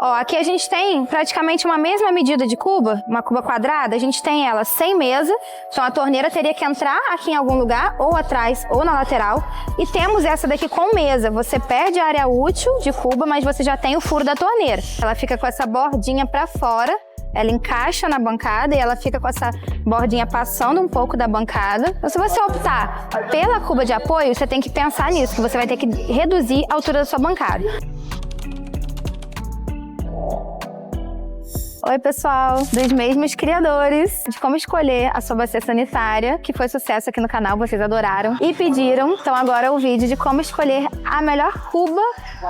Ó, aqui a gente tem praticamente uma mesma medida de cuba, uma cuba quadrada, a gente tem ela sem mesa, então a torneira teria que entrar aqui em algum lugar, ou atrás, ou na lateral, e temos essa daqui com mesa, você perde a área útil de cuba, mas você já tem o furo da torneira. Ela fica com essa bordinha pra fora, ela encaixa na bancada e ela fica com essa bordinha passando um pouco da bancada. Então, se você optar pela cuba de apoio, você tem que pensar nisso, que você vai ter que reduzir a altura da sua bancada. Oi, pessoal, dos mesmos criadores de como escolher a sua bacia sanitária, que foi sucesso aqui no canal, vocês adoraram e pediram. Então agora é o vídeo de como escolher a melhor cuba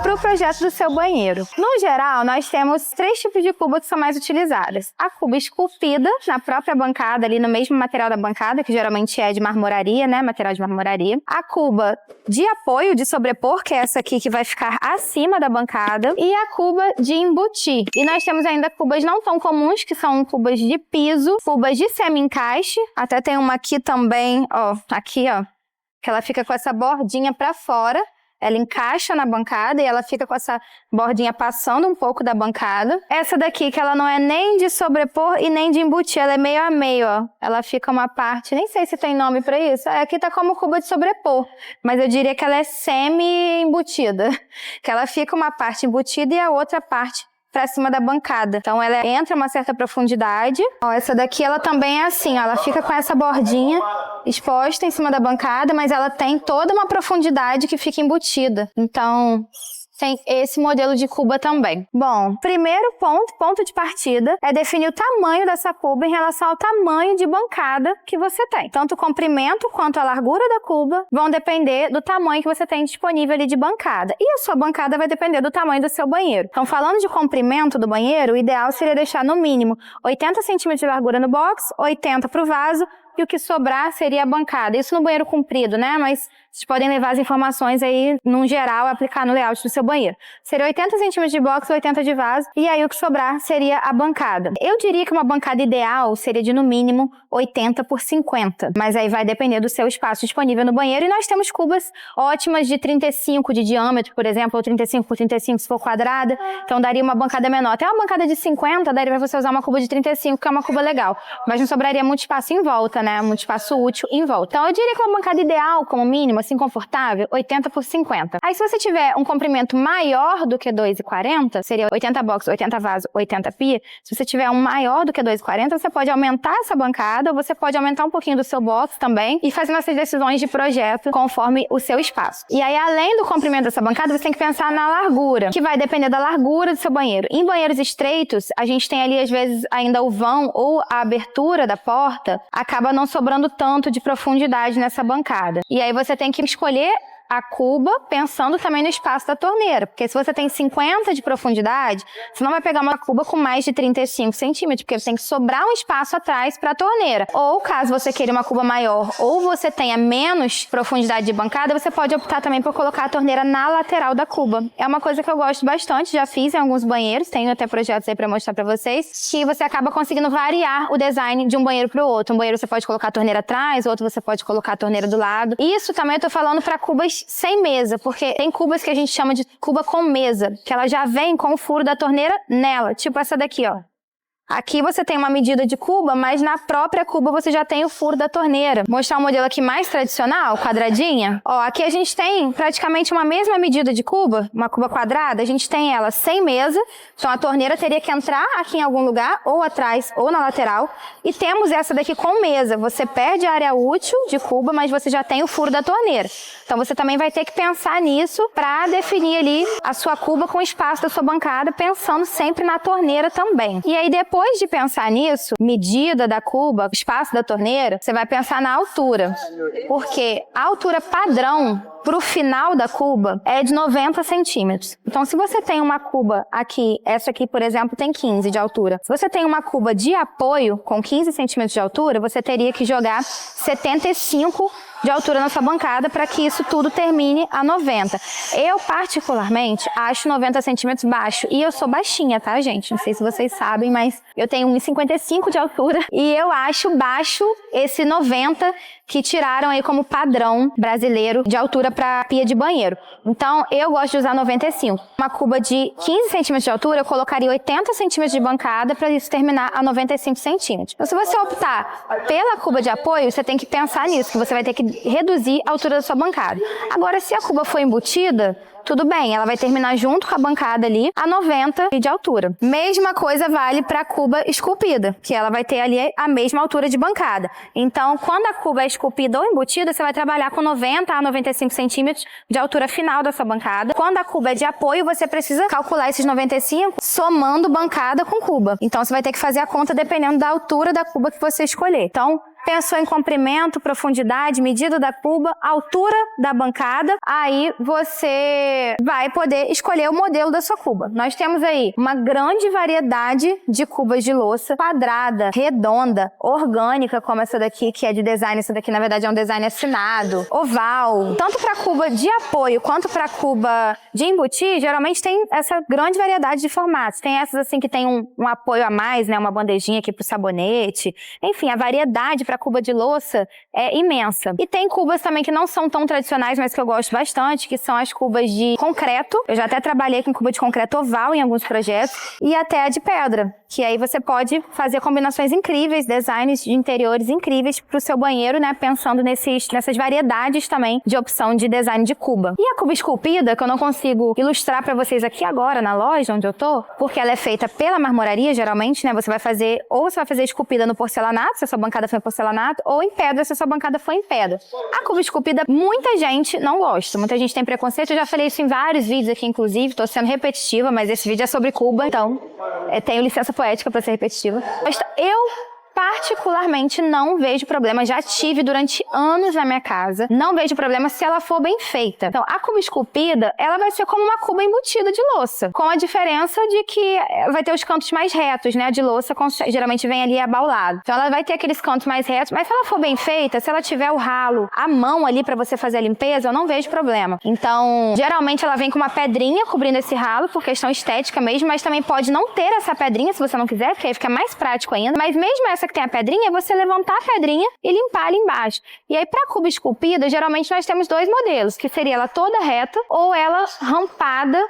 para o projeto do seu banheiro. No geral, nós temos 3 tipos de cuba que são mais utilizadas. A cuba esculpida na própria bancada, ali no mesmo material da bancada, que geralmente é de marmoraria, né, material de marmoraria. A cuba de apoio, de sobrepor, que é essa aqui que vai ficar acima da bancada. E a cuba de embutir. E nós temos ainda cubas não tão comuns, que são cubas de piso, cubas de semi-encaixe. Até tem uma aqui também, ó, aqui, ó, que ela fica com essa bordinha pra fora. Ela encaixa na bancada e ela fica com essa bordinha passando um pouco da bancada. Essa daqui, que ela não é nem de sobrepor e nem de embutir, ela é meio a meio, ó. Ela fica uma parte, nem sei se tem nome pra isso. Aqui tá como cuba de sobrepor, mas eu diria que ela é semi-embutida. Que ela fica uma parte embutida e a outra parte pra cima da bancada. Então ela entra uma certa profundidade. Ó, essa daqui ela também é assim, ó, ela fica com essa bordinha exposta em cima da bancada, mas ela tem toda uma profundidade que fica embutida. Então tem esse modelo de cuba também. Bom, primeiro ponto de partida, é definir o tamanho dessa cuba em relação ao tamanho de bancada que você tem. Tanto o comprimento quanto a largura da cuba vão depender do tamanho que você tem disponível ali de bancada. E a sua bancada vai depender do tamanho do seu banheiro. Então, falando de comprimento do banheiro, o ideal seria deixar no mínimo 80 centímetros de largura no box, 80 para o vaso, e o que sobrar seria a bancada. Isso no banheiro comprido, né? Mas vocês podem levar as informações aí, num geral, e aplicar no layout do seu banheiro. Seria 80 centímetros de box, 80 de vaso, e aí o que sobrar seria a bancada. Eu diria que uma bancada ideal seria de, no mínimo, 80 por 50. Mas aí vai depender do seu espaço disponível no banheiro. E nós temos cubas ótimas de 35 de diâmetro, por exemplo, ou 35 por 35 se for quadrada. Então daria uma bancada menor. Até uma bancada de 50, daria pra você usar uma cuba de 35, que é uma cuba legal. Mas não sobraria muito espaço em volta, né? Muito espaço útil em volta. Então eu diria que uma bancada ideal, como mínimo, assim, confortável, 80 por 50. Aí se você tiver um comprimento maior do que 2,40, seria 80 box, 80 vaso, 80 pia. Se você tiver um maior do que 2,40, você pode aumentar essa bancada, ou você pode aumentar um pouquinho do seu box também, e fazendo essas decisões de projeto conforme o seu espaço. E aí, além do comprimento dessa bancada, você tem que pensar na largura, que vai depender da largura do seu banheiro. Em banheiros estreitos, a gente tem ali, às vezes, ainda o vão ou a abertura da porta, acaba não sobrando tanto de profundidade nessa bancada. E aí você tem que escolher a cuba pensando também no espaço da torneira, porque se você tem 50 de profundidade, você não vai pegar uma cuba com mais de 35 centímetros, porque você tem que sobrar um espaço atrás para a torneira. Ou caso você queira uma cuba maior, ou você tenha menos profundidade de bancada, você pode optar também por colocar a torneira na lateral da cuba. É uma coisa que eu gosto bastante, já fiz em alguns banheiros, tenho até projetos aí para mostrar para vocês, que você acaba conseguindo variar o design de um banheiro para o outro. Um banheiro você pode colocar a torneira atrás, outro você pode colocar a torneira do lado. Isso também eu tô falando para cubas sem mesa, porque tem cubas que a gente chama de cuba com mesa, que ela já vem com o furo da torneira nela, tipo essa daqui, ó. Aqui você tem uma medida de cuba, mas na própria cuba você já tem o furo da torneira. Vou mostrar um modelo aqui mais tradicional, quadradinha. Ó, aqui a gente tem praticamente uma mesma medida de cuba, uma cuba quadrada, a gente tem ela sem mesa, então a torneira teria que entrar aqui em algum lugar, ou atrás, ou na lateral. E temos essa daqui com mesa, você perde a área útil de cuba, mas você já tem o furo da torneira. Então você também vai ter que pensar nisso para definir ali a sua cuba com o espaço da sua bancada, pensando sempre na torneira também. E aí depois de pensar nisso, medida da cuba, espaço da torneira, você vai pensar na altura. Porque a altura padrão para o final da cuba é de 90 centímetros. Então, se você tem uma cuba aqui, essa aqui, por exemplo, tem 15 de altura. Se você tem uma cuba de apoio com 15 centímetros de altura, você teria que jogar 75 de altura na sua bancada para que isso tudo termine a 90. Eu, particularmente, acho 90 centímetros baixo. E eu sou baixinha, tá, gente? Não sei se vocês sabem, mas eu tenho 1,55 de altura. E eu acho baixo esse 90 que tiraram aí como padrão brasileiro de altura para pia de banheiro. Então, eu gosto de usar 95. Uma cuba de 15 centímetros de altura, eu colocaria 80 centímetros de bancada para isso terminar a 95 centímetros. Então, se você optar pela cuba de apoio, você tem que pensar nisso, que você vai ter que reduzir a altura da sua bancada. Agora, se a cuba for embutida, tudo bem, ela vai terminar junto com a bancada ali a 90 de altura. Mesma coisa vale para a cuba esculpida, que ela vai ter ali a mesma altura de bancada. Então, quando a cuba é esculpida ou embutida, você vai trabalhar com 90 a 95 centímetros de altura final da sua bancada. Quando a cuba é de apoio, você precisa calcular esses 95 somando bancada com cuba. Então, você vai ter que fazer a conta dependendo da altura da cuba que você escolher. Então, pensou em comprimento, profundidade, medida da cuba, altura da bancada, aí você vai poder escolher o modelo da sua cuba. Nós temos aí uma grande variedade de cubas de louça, quadrada, redonda, orgânica, como essa daqui, que é de design. Essa daqui, na verdade, é um design assinado, oval. Tanto para cuba de apoio quanto para cuba de embutir, geralmente tem essa grande variedade de formatos. Tem essas assim que tem um apoio a mais, né, uma bandejinha aqui pro sabonete. Enfim, a variedade para cuba de louça é imensa. E tem cubas também que não são tão tradicionais, mas que eu gosto bastante, que são as cubas de concreto. Eu já até trabalhei com cuba de concreto oval em alguns projetos. E até a de pedra, que aí você pode fazer combinações incríveis, designs de interiores incríveis para o seu banheiro, né? Pensando nessas variedades também de opção de design de cuba. E a cuba esculpida, que eu não consigo ilustrar para vocês aqui agora na loja onde eu tô, porque ela é feita pela marmoraria, geralmente, né? Você vai fazer esculpida no porcelanato, se a sua bancada for em porcelanato, ou em pedra, se a sua bancada for em pedra. A cuba esculpida, muita gente não gosta. Muita gente tem preconceito. Eu já falei isso em vários vídeos aqui, inclusive. Tô sendo repetitiva, mas esse vídeo é sobre cuba, então tenho licença poética para ser repetitiva. Eu particularmente não vejo problema, já tive durante anos na minha casa, não vejo problema se ela for bem feita. Então, a cuba esculpida, ela vai ser como uma cuba embutida de louça, com a diferença de que vai ter os cantos mais retos, né? A de louça geralmente vem ali abaulado. Então, ela vai ter aqueles cantos mais retos, mas se ela for bem feita, se ela tiver o ralo, a mão ali pra você fazer a limpeza, eu não vejo problema. Então, geralmente ela vem com uma pedrinha cobrindo esse ralo, por questão estética mesmo, mas também pode não ter essa pedrinha, se você não quiser, porque aí fica mais prático ainda. Mas mesmo essa que tem a pedrinha, é você levantar a pedrinha e limpar ali embaixo. E aí, para cuba esculpida, geralmente nós temos dois modelos, que seria ela toda reta ou ela rampada,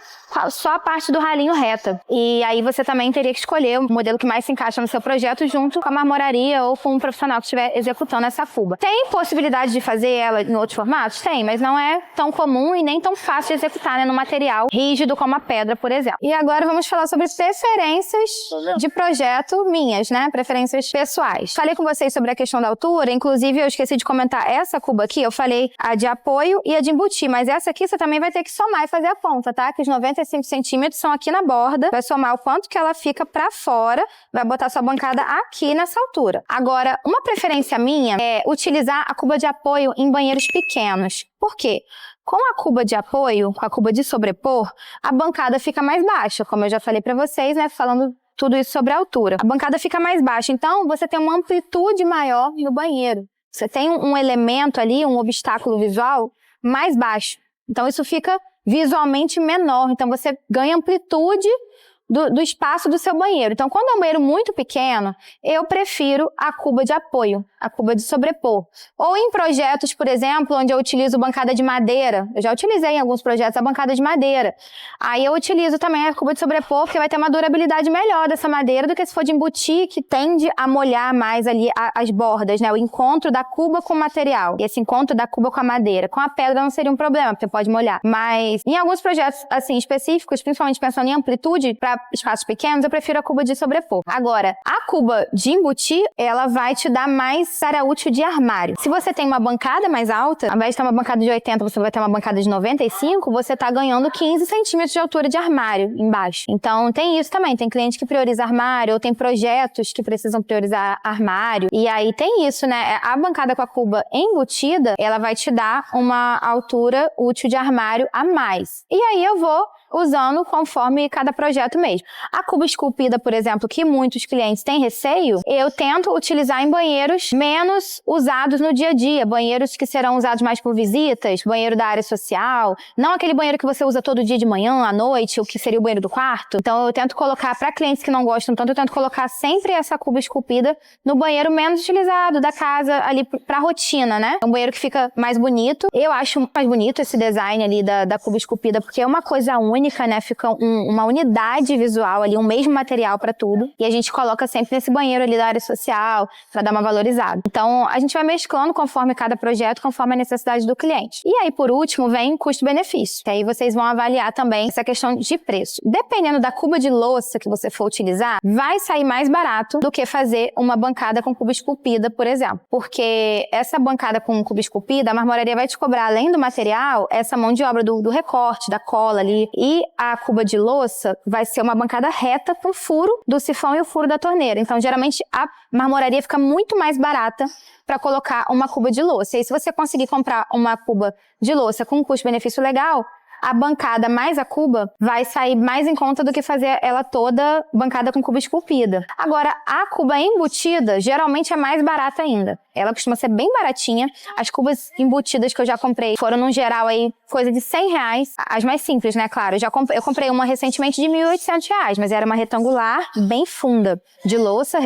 só a parte do ralinho reta. E aí você também teria que escolher o modelo que mais se encaixa no seu projeto junto com a marmoraria ou com um profissional que estiver executando essa cuba. Tem possibilidade de fazer ela em outros formatos? Tem, mas não é tão comum e nem tão fácil de executar, né, no material rígido como a pedra, por exemplo. E agora vamos falar sobre preferências de projeto minhas, né? Preferências pessoais. Falei com vocês sobre a questão da altura, inclusive eu esqueci de comentar essa cuba aqui, eu falei a de apoio e a de embutir, mas essa aqui você também vai ter que somar e fazer a conta, tá? Que os 95 centímetros são aqui na borda, vai somar o quanto que ela fica pra fora, vai botar sua bancada aqui nessa altura. Agora, uma preferência minha é utilizar a cuba de apoio em banheiros pequenos. Por quê? Com a cuba de apoio, com a cuba de sobrepor, a bancada fica mais baixa, como eu já falei pra vocês, né? Falando tudo isso sobre a altura. A bancada fica mais baixa, então você tem uma amplitude maior no banheiro. Você tem um elemento ali, um obstáculo visual mais baixo. Então isso fica visualmente menor, então você ganha amplitude do espaço do seu banheiro. Então, quando é um banheiro muito pequeno, eu prefiro a cuba de apoio, a cuba de sobrepor. Ou em projetos, por exemplo, onde eu utilizo bancada de madeira. Eu já utilizei em alguns projetos a bancada de madeira. Aí eu utilizo também a cuba de sobrepor, porque vai ter uma durabilidade melhor dessa madeira do que se for de embutir, que tende a molhar mais ali as bordas, né? O encontro da cuba com o material. E esse encontro da cuba com a madeira. Com a pedra não seria um problema, porque pode molhar. Mas em alguns projetos, assim, específicos, principalmente pensando em amplitude, para espaços pequenos, eu prefiro a cuba de sobrepor. Agora, a cuba de embutir, ela vai te dar mais área útil de armário. Se você tem uma bancada mais alta, ao invés de ter uma bancada de 80, você vai ter uma bancada de 95, você tá ganhando 15 centímetros de altura de armário embaixo. Então, tem isso também. Tem cliente que prioriza armário, ou tem projetos que precisam priorizar armário. E aí tem isso, né? A bancada com a cuba embutida, ela vai te dar uma altura útil de armário a mais. E aí eu vou usando conforme cada projeto mesmo. A cuba esculpida, por exemplo, que muitos clientes têm receio, eu tento utilizar em banheiros menos usados no dia a dia, banheiros que serão usados mais por visitas, banheiro da área social, não aquele banheiro que você usa todo dia de manhã, à noite, o que seria o banheiro do quarto. Então eu tento colocar, para clientes que não gostam tanto, eu tento colocar sempre essa cuba esculpida no banheiro menos utilizado da casa, ali pra rotina, né? É um banheiro que fica mais bonito. Eu acho mais bonito esse design ali da cuba esculpida, porque é uma coisa única, né? Fica uma unidade visual ali, um mesmo material para tudo. E a gente coloca sempre nesse banheiro ali da área social, para dar uma valorizada. Então, a gente vai mesclando conforme cada projeto, conforme a necessidade do cliente. E aí, por último, vem custo-benefício. Que aí vocês vão avaliar também essa questão de preço. Dependendo da cuba de louça que você for utilizar, vai sair mais barato do que fazer uma bancada com cuba esculpida, por exemplo. Porque essa bancada com cuba esculpida, a marmoraria vai te cobrar, além do material, essa mão de obra do recorte, da cola ali. E a cuba de louça vai ser uma bancada reta com o furo do sifão e o furo da torneira. Então, geralmente, a marmoraria fica muito mais barata para colocar uma cuba de louça. E se você conseguir comprar uma cuba de louça com um custo-benefício legal, a bancada mais a cuba vai sair mais em conta do que fazer ela toda bancada com cuba esculpida. Agora, a cuba embutida geralmente é mais barata ainda. Ela costuma ser bem baratinha. As cubas embutidas que eu já comprei foram, no geral, aí, coisa de R$100. As mais simples, né? Claro, eu comprei uma recentemente de R$1.800, mas era uma retangular, bem funda, de louça,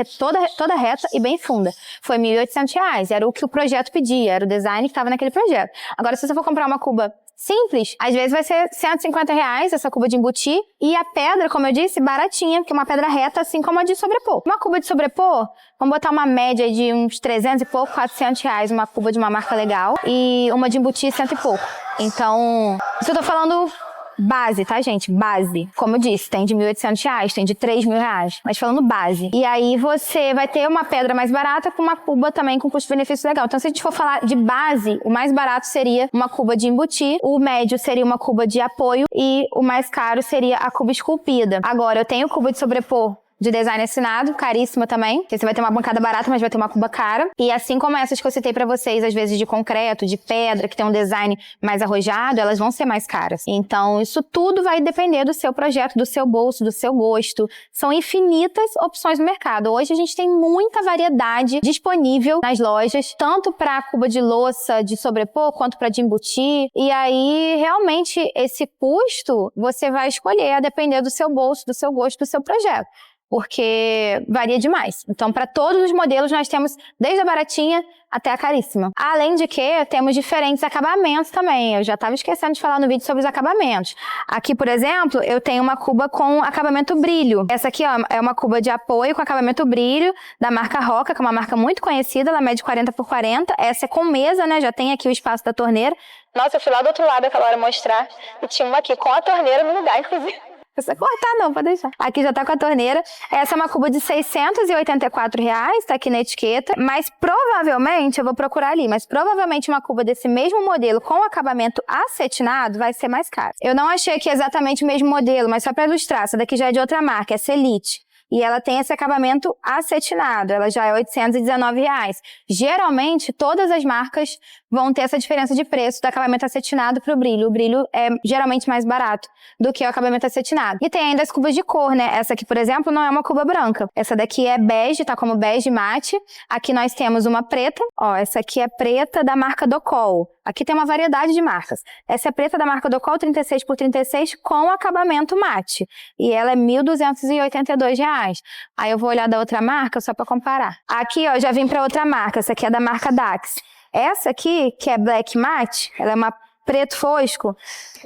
toda reta e bem funda. Foi R$1.800. Era o que o projeto pedia, era o design que estava naquele projeto. Agora, se você for comprar uma cuba simples, às vezes vai ser R$150 essa cuba de embutir, e a pedra, como eu disse, baratinha, que é uma pedra reta, assim como a de sobrepor. Uma cuba de sobrepor, vamos botar uma média de uns 300 e pouco, R$400, uma cuba de uma marca legal, e uma de embutir 100 e pouco. Então, isso eu tô falando base, tá, gente? Base. Como eu disse, tem de R$1.800, tem de R$3.000, mas falando base. E aí você vai ter uma pedra mais barata com uma cuba também com custo-benefício legal. Então, se a gente for falar de base, o mais barato seria uma cuba de embutir, o médio seria uma cuba de apoio e o mais caro seria a cuba esculpida. Agora, eu tenho cuba de sobrepor de design assinado, caríssima também. Porque você vai ter uma bancada barata, mas vai ter uma cuba cara. E assim como essas que eu citei pra vocês, às vezes de concreto, de pedra, que tem um design mais arrojado, elas vão ser mais caras. Então, isso tudo vai depender do seu projeto, do seu bolso, do seu gosto. São infinitas opções no mercado. Hoje a gente tem muita variedade disponível nas lojas, tanto pra cuba de louça de sobrepor, quanto pra de embutir. E aí, realmente, esse custo, você vai escolher a depender do seu bolso, do seu gosto, do seu projeto. Porque varia demais. Então, para todos os modelos, nós temos desde a baratinha até a caríssima. Além de que, temos diferentes acabamentos também. Eu já estava esquecendo de falar no vídeo sobre os acabamentos. Aqui, por exemplo, eu tenho uma cuba com acabamento brilho. Essa aqui, ó, é uma cuba de apoio com acabamento brilho, da marca Roca, que é uma marca muito conhecida, ela mede 40 por 40. Essa é com mesa, né? Já tem aqui o espaço da torneira. Nossa, eu fui lá do outro lado aquela hora mostrar. E tinha uma aqui com a torneira no lugar, inclusive. Não precisa cortar não, pode deixar. Aqui já tá com a torneira. Essa é uma cuba de R$684, tá aqui na etiqueta. Mas provavelmente, eu vou procurar ali, mas provavelmente uma cuba desse mesmo modelo com acabamento acetinado vai ser mais cara. Eu não achei aqui exatamente o mesmo modelo, mas só pra ilustrar, essa daqui já é de outra marca, é Celite. E ela tem esse acabamento acetinado, ela já é R$819. Geralmente, todas as marcas vão ter essa diferença de preço do acabamento acetinado pro brilho. O brilho é geralmente mais barato do que o acabamento acetinado. E tem ainda as cubas de cor, né? Essa aqui, por exemplo, não é uma cuba branca. Essa daqui é bege, tá como bege mate. Aqui nós temos uma preta. Ó, essa aqui é preta da marca Docol. Aqui tem uma variedade de marcas. Essa é preta da marca Docol, 36 por 36, com acabamento mate. E ela é R$1.282. Aí eu vou olhar da outra marca só para comparar. Aqui, ó, já vim para outra marca. Essa aqui é da marca Dax. Essa aqui, que é Black Matte, ela é uma preto fosco,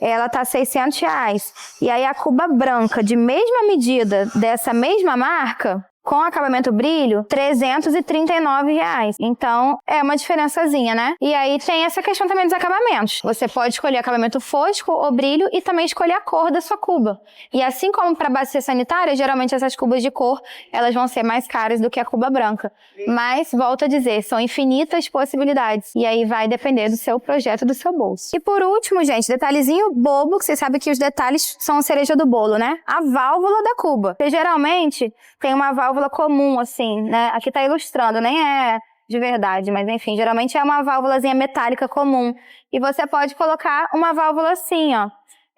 ela tá R$600. E aí a cuba branca, de mesma medida dessa mesma marca, com acabamento brilho, R$339. Então, é uma diferençazinha, né? E aí tem essa questão também dos acabamentos. Você pode escolher acabamento fosco ou brilho e também escolher a cor da sua cuba. E assim como para bacia sanitária, geralmente essas cubas de cor, elas vão ser mais caras do que a cuba branca. Mas, volto a dizer, são infinitas possibilidades. E aí vai depender do seu projeto, do seu bolso. E por último, gente, detalhezinho bobo, que vocês sabem que os detalhes são a cereja do bolo, né? A válvula da cuba. Porque geralmente tem uma válvula comum, assim, né? Aqui tá ilustrando, nem é de verdade, mas enfim, geralmente é uma válvulazinha metálica comum. E você pode colocar uma válvula assim, ó.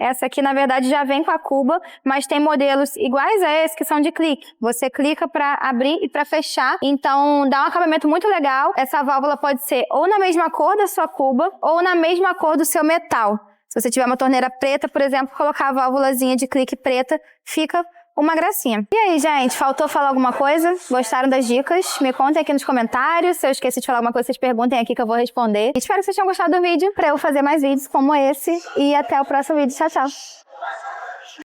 Essa aqui, na verdade, já vem com a cuba, mas tem modelos iguais a esse que são de clique. Você clica para abrir e para fechar, então dá um acabamento muito legal. Essa válvula pode ser ou na mesma cor da sua cuba ou na mesma cor do seu metal. Se você tiver uma torneira preta, por exemplo, colocar a válvulazinha de clique preta, fica uma gracinha. E aí, gente, faltou falar alguma coisa? Gostaram das dicas? Me contem aqui nos comentários. Se eu esqueci de falar alguma coisa, vocês perguntem aqui que eu vou responder. Espero que vocês tenham gostado do vídeo, para eu fazer mais vídeos como esse. E até o próximo vídeo. Tchau, tchau!